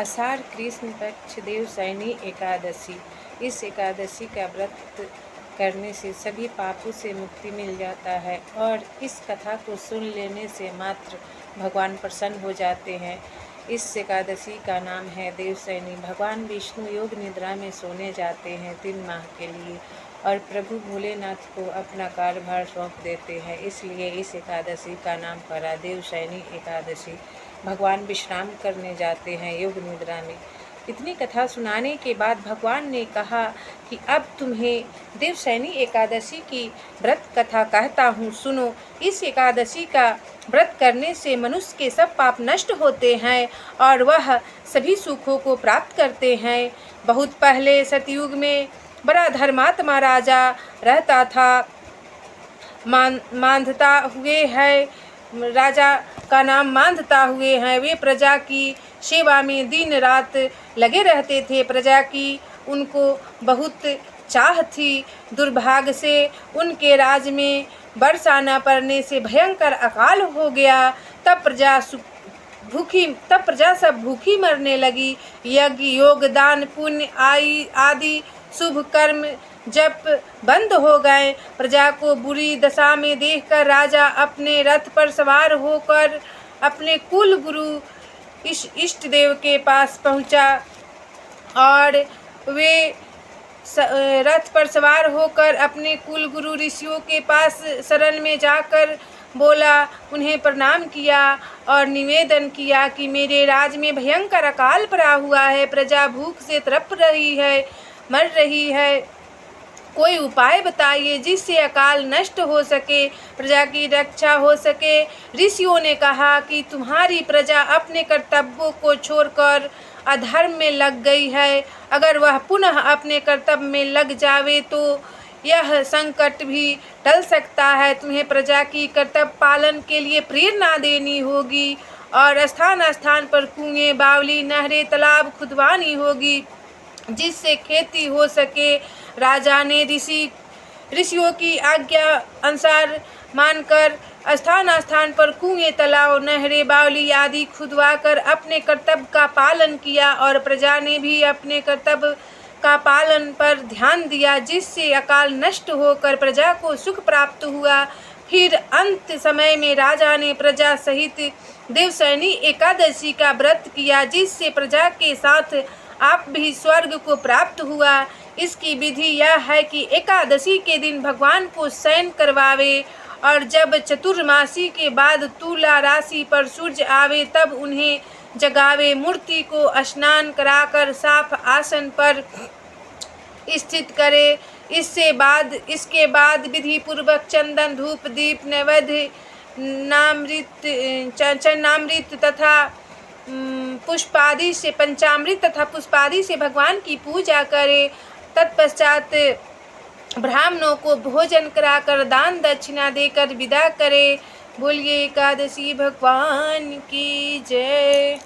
आषाढ़ कृष्ण पक्ष देवशयनी एकादशी। इस एकादशी का व्रत करने से सभी पापों से मुक्ति मिल जाता है और इस कथा को सुन लेने से मात्र भगवान प्रसन्न हो जाते हैं। इस एकादशी का नाम है देवशयनी। भगवान विष्णु योग निद्रा में सोने जाते हैं 3 माह के लिए और प्रभु भोलेनाथ को अपना कार्यभार सौंप देते हैं, इसलिए इस एकादशी का नाम पड़ा देवशयनी एकादशी। भगवान विश्राम करने जाते हैं योग निद्रा में। इतनी कथा सुनाने के बाद भगवान ने कहा कि अब तुम्हें देवशयनी एकादशी की व्रत कथा कहता हूँ, सुनो। इस एकादशी का व्रत करने से मनुष्य के सब पाप नष्ट होते हैं और वह सभी सुखों को प्राप्त करते हैं। बहुत पहले सतयुग में बड़ा धर्मात्मा राजा रहता था। मांधाता हुए है, राजा का नाम मांधाता हुए हैं। वे प्रजा की सेवा में दिन रात लगे रहते थे। प्रजा की उनको बहुत चाह थी। दुर्भाग्य से उनके राज में वर्षा न पड़ने से भयंकर अकाल हो गया। तब प्रजा सब भूखी मरने लगी। यज्ञ योग दान पुण्य आदि शुभ कर्म जब बंद हो गए। प्रजा को बुरी दशा में देखकर राजा अपने रथ पर सवार होकर अपने कुल गुरु इष्ट देव के पास पहुंचा और वे रथ पर सवार होकर अपने कुल गुरु ऋषियों के पास शरण में जाकर बोला, उन्हें प्रणाम किया और निवेदन किया कि मेरे राज में भयंकर अकाल पड़ा हुआ है। प्रजा भूख से तड़प रही है, मर रही है। कोई उपाय बताइए जिससे अकाल नष्ट हो सके, प्रजा की रक्षा हो सके। ऋषियों ने कहा कि तुम्हारी प्रजा अपने कर्तव्यों को छोड़कर अधर्म में लग गई है। अगर वह पुनः अपने कर्तव्य में लग जावे तो यह संकट भी टल सकता है। तुम्हें प्रजा की कर्तव्य पालन के लिए प्रेरणा देनी होगी और स्थान स्थान पर कुएं, बावली, नहरें, तालाब खुदवानी होगी जिससे खेती हो सके। राजा ने ऋषियों की आज्ञा अनुसार मानकर स्थान स्थान पर कुएं, तालाब, नहरें, बावली आदि खुदवाकर अपने कर्तव्य का पालन किया और प्रजा ने भी अपने कर्तव्य का पालन पर ध्यान दिया, जिससे अकाल नष्ट होकर प्रजा को सुख प्राप्त हुआ। फिर अंत समय में राजा ने प्रजा सहित देवशयनी एकादशी का व्रत किया, जिससे प्रजा के साथ आप भी स्वर्ग को प्राप्त हुआ। इसकी विधि यह है कि एकादशी के दिन भगवान को शयन करवावे और जब चतुर्मासी के बाद तुला राशि पर सूर्य आवे तब उन्हें जगावे। मूर्ति को स्नान कराकर साफ आसन पर स्थित करे। इसके बाद विधि पूर्वक चंदन, धूप, दीप, नैवेद्य, चरणामृत तथा पुष्पादि से पंचामृत तथा पुष्पादि से भगवान की पूजा करे। तत्पश्चात ब्राह्मणों को भोजन कराकर दान दक्षिणा देकर विदा करे। बोलिए एकादशी भगवान की जय।